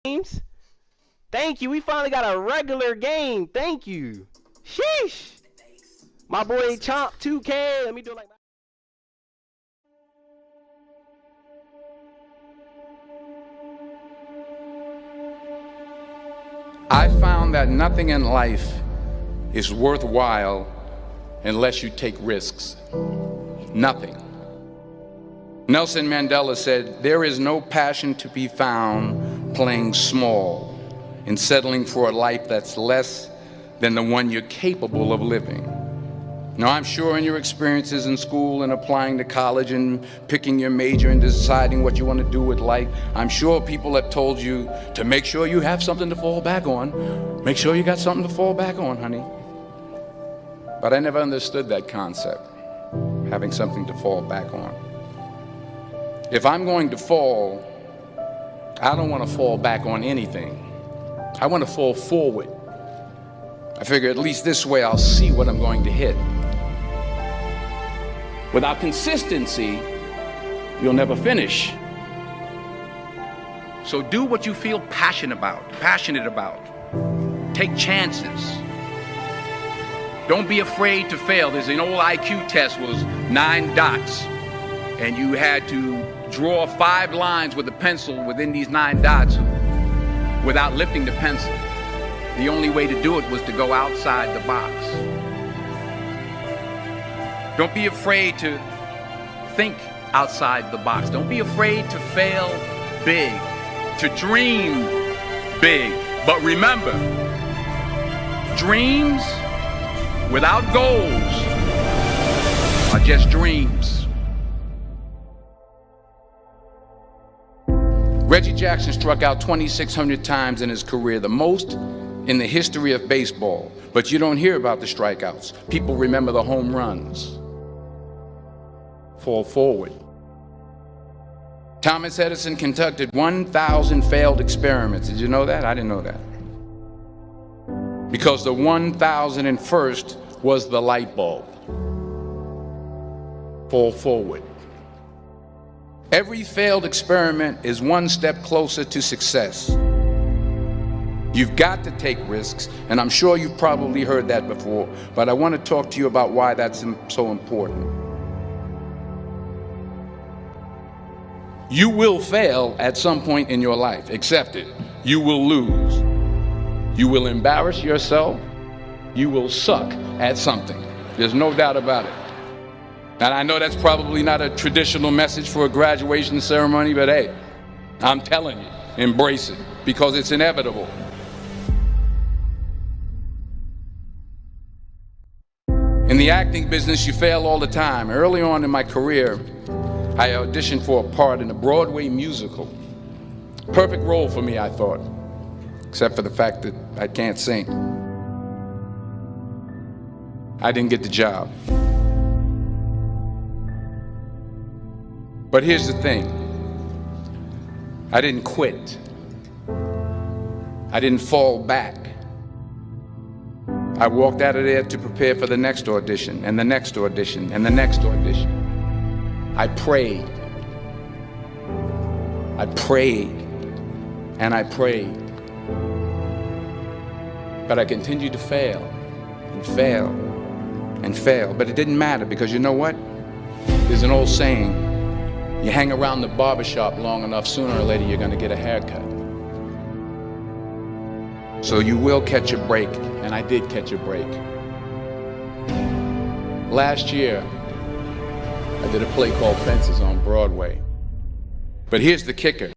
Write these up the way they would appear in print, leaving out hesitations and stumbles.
games. Thank you. We finally got a regular game. Thank you. Sheesh. My boy Chomp 2K. Let me do it like that. I found that nothing in life is worthwhile unless you take risks. Nothing. Nelson Mandela said, "There is no passion to be found playing small and settling for a life that's less than the one you're capable of living." Now, I'm sure in your experiences in school and applying to college and picking your major and deciding what you want to do with life, I'm sure people have told you to make sure you have something to fall back on. Make sure you got something to fall back on, honey. But I never understood that concept, having something to fall back on. If I'm going to fall, I don't want to fall back on anything. I want to fall forward. I figure at least this way I'll see what I'm going to hit. Without consistency, you'll never finish. So do what you feel passionate about. Take chances. Don't be afraid to fail. There's an old IQ test was 9 dots, and you had to draw 5 lines with a pencil within these 9 dots without lifting the pencil. The only way to do it was to go outside the box. Don't be afraid to think outside the box. Don't be afraid to fail big, to dream big. But remember, dreams without goals are just dreams. Reggie Jackson struck out 2,600 times in his career, the most in the history of baseball. But you don't hear about the strikeouts. People remember the home runs. Fall forward. Thomas Edison conducted 1,000 failed experiments. Did you know that? I didn't know that. Because the 1,001st was the light bulb. Fall forward. Every failed experiment is one step closer to success. You've got to take risks, and I'm sure you've probably heard that before, but I want to talk to you about why that's so important. You will fail at some point in your life. Accept it. You will lose. You will embarrass yourself. You will suck at something. There's no doubt about it. And I know that's probably not a traditional message for a graduation ceremony, but hey, I'm telling you, embrace it, because it's inevitable. In the acting business, you fail all the time. Early on in my career, I auditioned for a part in a Broadway musical. Perfect role for me, I thought, except for the fact that I can't sing. I didn't get the job. But here's the thing. I didn't quit. I didn't fall back. I walked out of there to prepare for the next audition, and the next audition, and the next audition. I prayed. I prayed. And I prayed. But I continued to fail, and fail, and fail. But it didn't matter, because you know what? There's an old saying, you hang around the barbershop long enough, sooner or later you're going to get a haircut. So you will catch a break, and I did catch a break. Last year, I did a play called Fences on Broadway. But here's the kicker.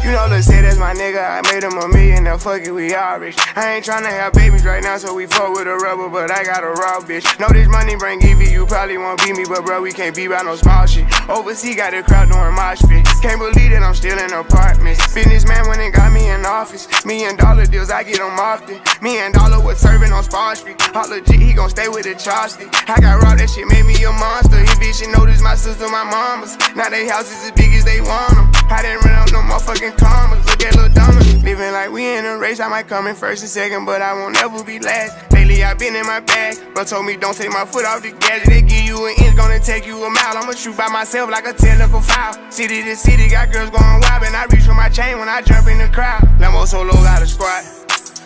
You know Lola said that's my nigga, I made him a million, now fuck it, we all rich. I ain't tryna have babies right now, so we fuck with a rubber, but I got a raw bitch. Know this money bring Evie, you probably won't beat me, but bro, we can't be by no small shit. Overseas got the crowd doing mosh pit. Can't believe that I'm still in apartments. Businessman went and got me in office. $1 million deals, I get them often. $1 million was serving on Spar Street. All legit, he gon' stay with the Charleston. I got robbed, that shit made me a monster. He bitch, she noticed my sister, my mamas. Now they houses as big as they want them. I didn't run up no motherfucking commas. Look at Lil Dumber. Living like we in a race, I might come in first and second, but I won't ever be last. Lately I been in my bag, bro told me don't take my foot off the gas. They give you an inch, gonna take you a mile. I'ma shoot by myself like a technical foul. City to city, got girls going wild, and I reach for my chain when I jump in the crowd. Lambo Solo got a squad.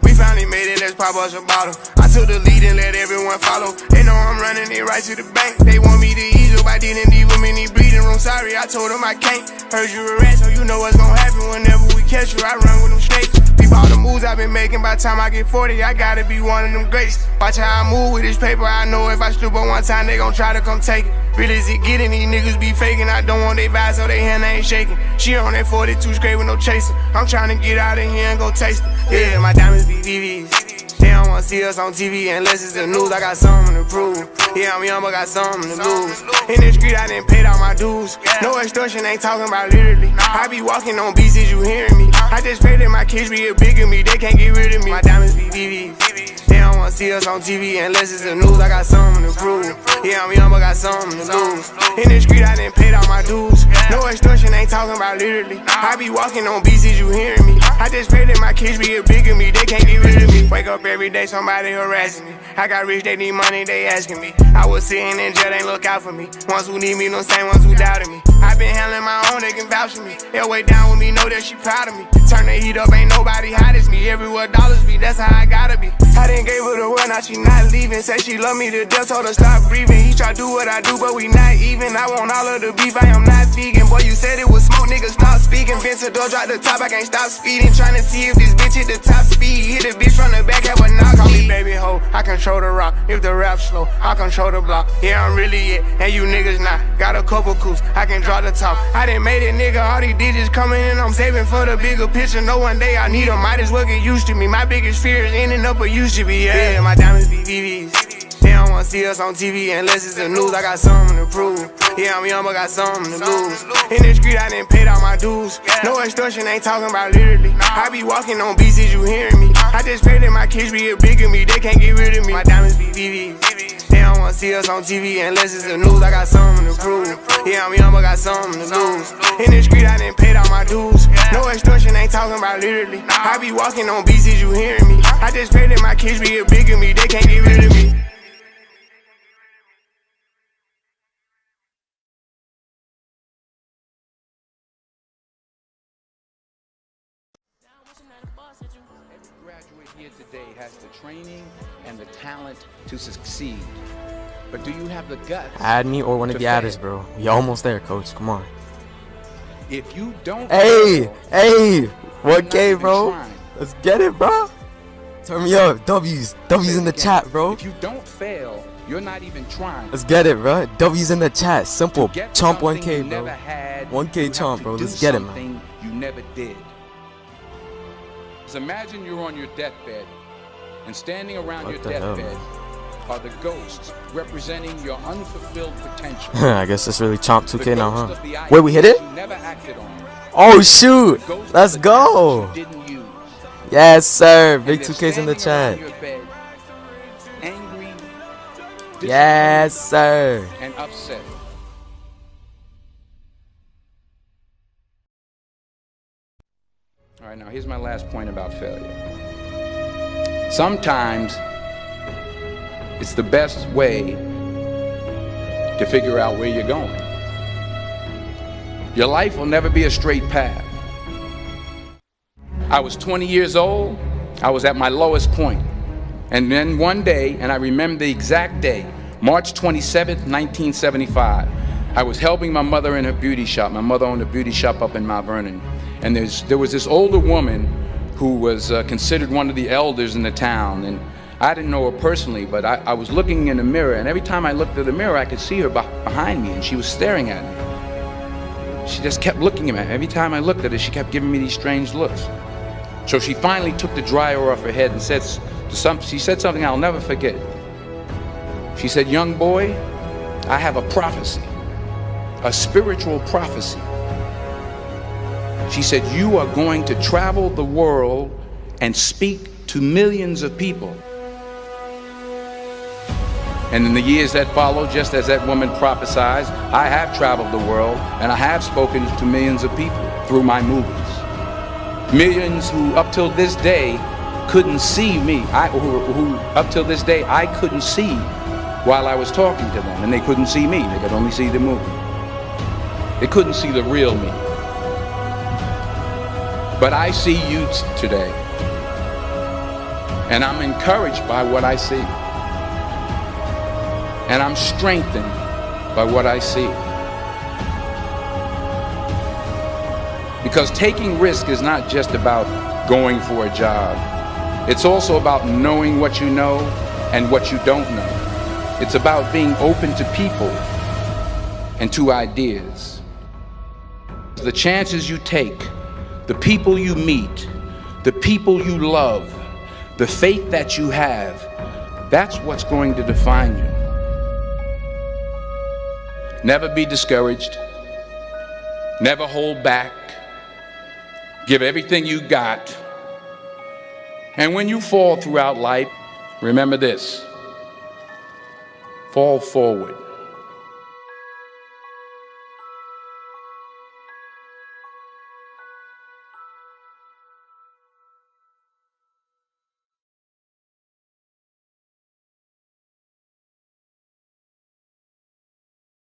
We finally made it, let's pop us a bottle. I took the lead and let everyone follow. They know I'm running it right to the bank. They want me to ease up, I didn't leave them in the breathing room. Sorry, I told them I can't. Heard you a rat, so you know what's gonna happen whenever we catch you. I run with them snakes. Peep all the moves I've been making, by the time I get 40, I gotta be one of them greats. Watch how I move with this paper, I know if I slip on one time, they gon' try to come take it. Really is it getting, these niggas be faking. I don't want they vibes, so they hand ain't shaking. She on that 42 straight with no chaser. I'm trying to get out of here and go taste it. Yeah, my diamonds be VVs. They don't wanna see us on TV unless it's the news. I got something to prove. Yeah, I'm young, but got something to lose. In the street, I didn't pay all my dues. No extortion, ain't talking about literally. I be walking on beats, is you hearing me? I just pray that my kids be a bigger me. They can't get rid of me. My diamonds be VVs. They don't wanna see us on TV unless it's the news. I got something to prove. Yeah, I'm young, but got something to lose. In the street, I didn't pay all my dues. No extortion, ain't talking about literally. I be walking on beats, is you hearing me? I just pray that my kids be a bigger me. They can't get rid of me. Wake up every day, somebody harassing me. I got rich, they need money, they asking me. I was sitting in jail, they look out for me. Ones who need me, no same ones who doubted me. I been handling my own, they can vouch for me. They'll way down with me, know that she proud of me. Turn the heat up, ain't nobody hot as me. Everywhere dollars be, that's how I gotta be. I didn't gave her the word, now she not leaving. Said she love me to death, told her stop breathing. He try to do what I do, but we not even. I want all of the beef, I am not vegan. Boy, you said it was smoke, nigga, stop speaking. Vincent door, drop the top, I can't stop speeding. Trying to see if this bitch hit the top speed. Hit a bitch from the back, have a knock. Call me baby ho, I control the rock. If the rap slow, I control the block. Yeah, I'm really it, and you niggas not. Got a couple coups, I can draw the top. I done made it, nigga, all these digits coming in. I'm saving for the bigger picture. No one day I need them, might as well get used to me. My biggest fear is ending up where used to be. Yeah, my diamonds be VVs. They don't wanna see us on TV unless it's the news. I got something to prove. Yeah, I'm young, but got something to lose. In the street, I didn't pay all my dues. No extortion, ain't talking about literally. I be walking on beats, is you hearing me? I just pray that my kids be a bigger me. They can't get rid of me. My diamonds be VVs. They don't wanna see us on TV unless it's the news. I got something to prove. Yeah, I'm young, but got something to lose. In the street, I didn't pay all my dues. No extortion, ain't talking about literally. I be walking on beats, is you hearing me? I just pray that my kids be a bigger me. They can't get rid of me. Every graduate here today has the training and the talent to succeed. But do you have the guts? Add me or one of the adders, bro. We almost there, coach. Come on. If you don't Hey, fail, hey, you're 1K, not bro. even trying. Let's get it, bro. Turn me up. W's in the chat, bro. If you don't fail, you're not even trying. Let's get it, bro. W's in the chat. Simple. To get Chomp something 1K, you bro. never had, 1K you have chomp, to bro. do Let's get it, man. something you never did. So imagine you're on your deathbed, and standing around your deathbed are the ghosts representing your unfulfilled potential. I guess it's really Chomp 2K now, Ghosts huh? of the Wait, we hit it? ideas you never acted on. Oh, shoot. The ghosts Let's of the talents go. you didn't use. Yes, sir. And Big they're 2K's in the standing chat. around your bed, angry, Yes, sir. and upset. All right, now here's my last point about failure. Sometimes it's the best way to figure out where you're going. Your life will never be a straight path. I was 20 years old. I was at my lowest point. And then one day, and I remember the exact day, March 27th, 1975, I was helping my mother in her beauty shop. My mother owned a beauty shop up in Mount Vernon. And there was this older woman who was considered one of the elders in the town. And I didn't know her personally, but I was looking in the mirror, and every time I looked at the mirror, I could see her behind me, and she was staring at me. she just kept looking at me. Every time I looked at her, she kept giving me these strange looks. So she finally took the dryer off her head and she said something I'll never forget. She said, "Young boy, I have a prophecy, a spiritual prophecy." She said, "You are going to travel the world and speak to millions of people." And in the years that followed, just as that woman prophesied, I have traveled the world and I have spoken to millions of people through my movies. Millions who up till this day couldn't see me, who up till this day I couldn't see while I was talking to them, and they couldn't see me, they could only see the movie. They couldn't see the real me. But I see you today, and I'm encouraged by what I see. And I'm strengthened by what I see. Because taking risk is not just about going for a job. It's also about knowing what you know and what you don't know. It's about being open to people and to ideas. The chances you take, the people you meet, the people you love, the faith that you have, that's what's going to define you. Never be discouraged. Never hold back. Give everything you got. And when you fall throughout life, remember this: fall forward.